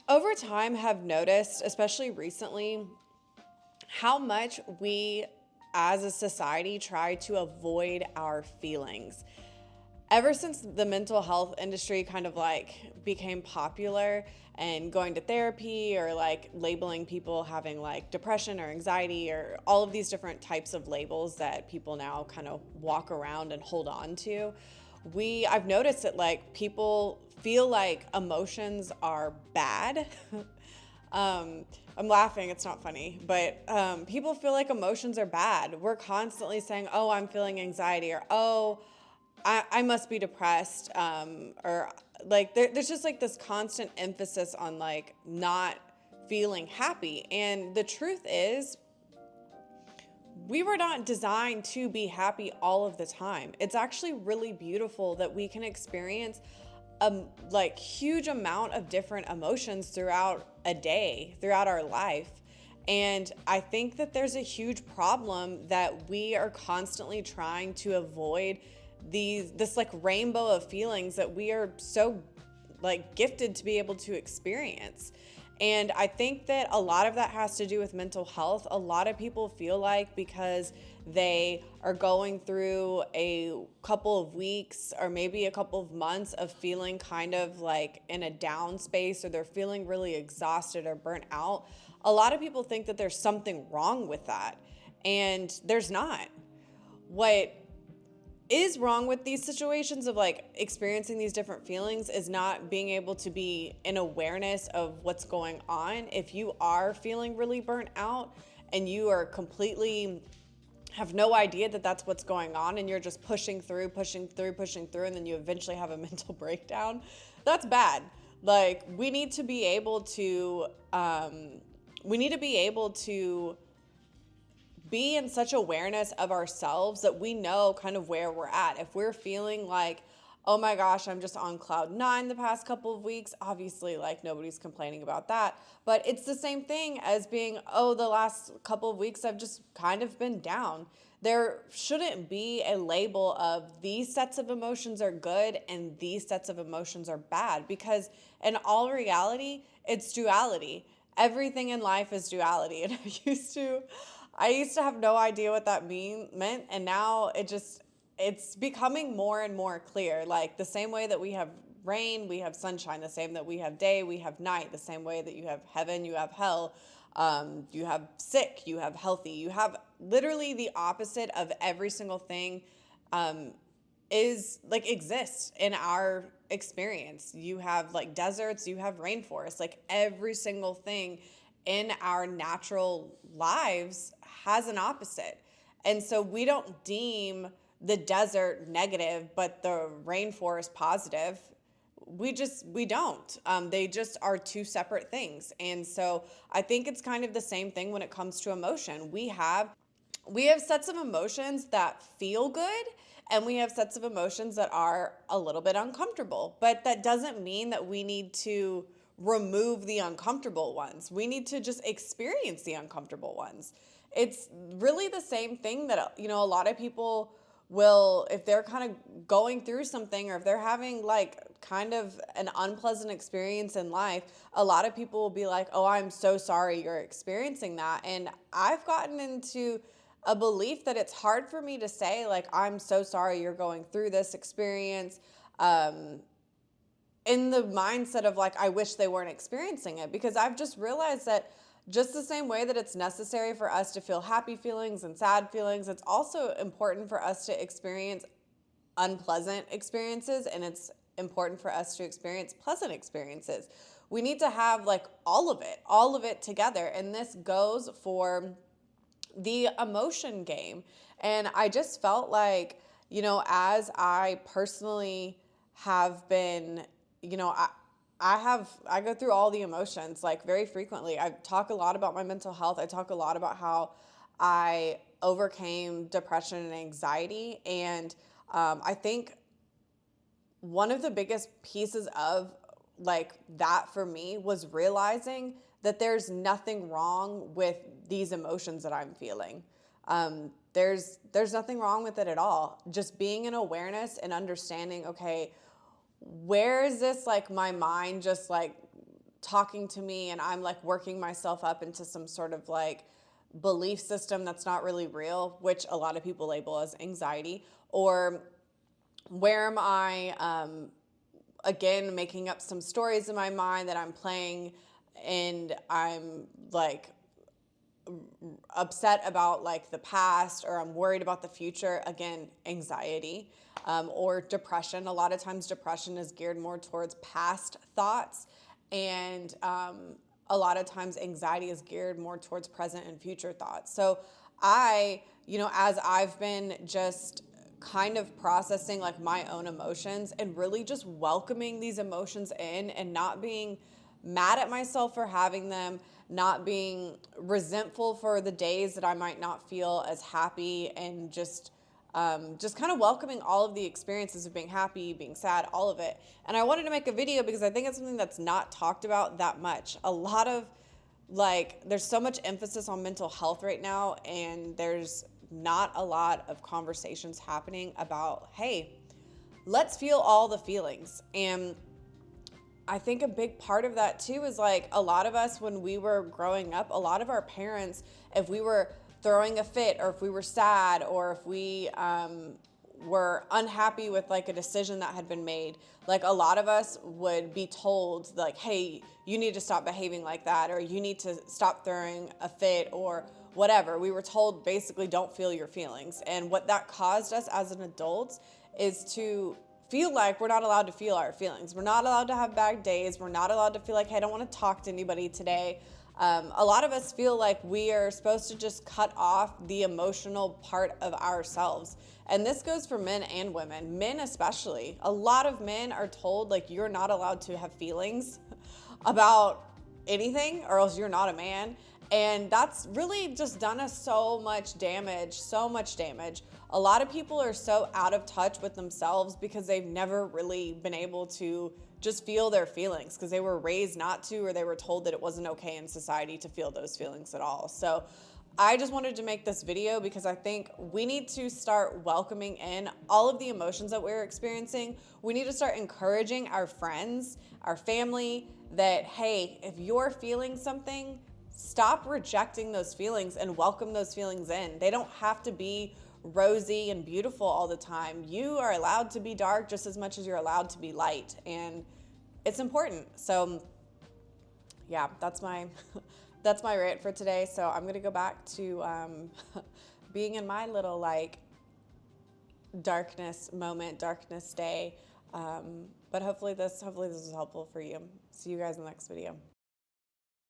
over time, have noticed, especially recently, how much we as a society try to avoid our feelings. Ever since the mental health industry kind of like became popular and going to therapy or like labeling people having like depression or anxiety or all of these different types of labels that people now kind of walk around and hold on to, I've noticed that like people feel like emotions are bad. I'm laughing, it's not funny, but people feel like emotions are bad. We're constantly saying, oh, I'm feeling anxiety, or oh, I must be depressed, or like there's just like this constant emphasis on like not feeling happy. And the truth is, we were not designed to be happy all of the time. It's actually really beautiful that we can experience a like huge amount of different emotions throughout a day, throughout our life. And I think that there's a huge problem that we are constantly trying to avoid this like rainbow of feelings that we are so like gifted to be able to experience. And I think that a lot of that has to do with mental health. A lot of people feel like because they are going through a couple of weeks or maybe a couple of months of feeling kind of like in a down space, or they're feeling really exhausted or burnt out, a lot of people think that there's something wrong with that. And there's not. What is wrong with these situations of like experiencing these different feelings is not being able to be in awareness of what's going on. If you are feeling really burnt out and you are completely have no idea that that's what's going on, and you're just pushing through, and then you eventually have a mental breakdown, that's bad. Like we need to be able to be in such awareness of ourselves that we know kind of where we're at. If we're feeling like, oh my gosh, I'm just on cloud nine the past couple of weeks, obviously like nobody's complaining about that. But it's the same thing as being, oh, the last couple of weeks I've just kind of been down. There shouldn't be a label of these sets of emotions are good and these sets of emotions are bad, because in all reality, it's duality. Everything in life is duality. And I used to have no idea what that meant, and now it's becoming more and more clear. Like the same way that we have rain, we have sunshine. The same that we have day, we have night. The same way that you have heaven, you have hell. You have sick, you have healthy. You have literally the opposite of every single thing. Is like exists in our experience. You have like deserts, you have rainforests, like every single thing in our natural lives has an opposite. And so we don't deem the desert negative, but the rainforest positive. We don't. They just are two separate things. And so I think it's kind of the same thing when it comes to emotion. We have sets of emotions that feel good, and we have sets of emotions that are a little bit uncomfortable. But that doesn't mean that we need to remove the uncomfortable ones. We need to just experience the uncomfortable ones. It's really the same thing that, a lot of people will, if they're kind of going through something, or if they're having like kind of an unpleasant experience in life, a lot of people will be like, oh, I'm so sorry you're experiencing that. And I've gotten into a belief that it's hard for me to say, like, I'm so sorry you're going through this experience, in the mindset of like, I wish they weren't experiencing it, because I've just realized that just the same way that it's necessary for us to feel happy feelings and sad feelings, it's also important for us to experience unpleasant experiences, and it's important for us to experience pleasant experiences. We need to have like all of it together. And this goes for the emotion game. And I just felt like, as I personally have been, I go through all the emotions like very frequently. I talk a lot about my mental health. I talk a lot about how I overcame depression and anxiety. And I think one of the biggest pieces of like that for me was realizing that there's nothing wrong with these emotions that I'm feeling. There's nothing wrong with it at all. Just being in awareness and understanding, okay, where is this like my mind just like talking to me and I'm like working myself up into some sort of like belief system that's not really real, which a lot of people label as anxiety? Or where am I, again, making up some stories in my mind that I'm playing, and I'm like upset about like the past, or I'm worried about the future? Again, anxiety. Or depression. A lot of times depression is geared more towards past thoughts, and a lot of times anxiety is geared more towards present and future thoughts. So as I've been just kind of processing like my own emotions and really just welcoming these emotions in and not being mad at myself for having them, not being resentful for the days that I might not feel as happy, and just kind of welcoming all of the experiences of being happy, being sad, all of it. And I wanted to make a video because I think it's something that's not talked about that much. A lot of there's so much emphasis on mental health right now, and there's not a lot of conversations happening about, hey, let's feel all the feelings. And I think a big part of that too is like a lot of us, when we were growing up, a lot of our parents, if we were throwing a fit, or if we were sad, or if we were unhappy with like a decision that had been made, like a lot of us would be told like, hey, you need to stop behaving like that, or you need to stop throwing a fit, or whatever. We were told basically don't feel your feelings. And what that caused us as an adult is to feel like we're not allowed to feel our feelings. We're not allowed to have bad days. We're not allowed to feel like, hey, I don't want to talk to anybody today. A lot of us feel like we are supposed to just cut off the emotional part of ourselves. And this goes for men and women, men especially. A lot of men are told like you're not allowed to have feelings about anything, or else you're not a man. And that's really just done us so much damage, so much damage. A lot of people are so out of touch with themselves because they've never really been able to just feel their feelings, because they were raised not to, or they were told that it wasn't okay in society to feel those feelings at all. So I just wanted to make this video because I think we need to start welcoming in all of the emotions that we're experiencing. We need to start encouraging our friends, our family, that, hey, if you're feeling something, stop rejecting those feelings and welcome those feelings in. They don't have to be rosy and beautiful all the time. You are allowed to be dark just as much as you're allowed to be light, and it's important. So yeah, that's my rant for today. So I'm gonna go back to being in my little like darkness moment, darkness day. But hopefully this is helpful for you. See you guys in the next video.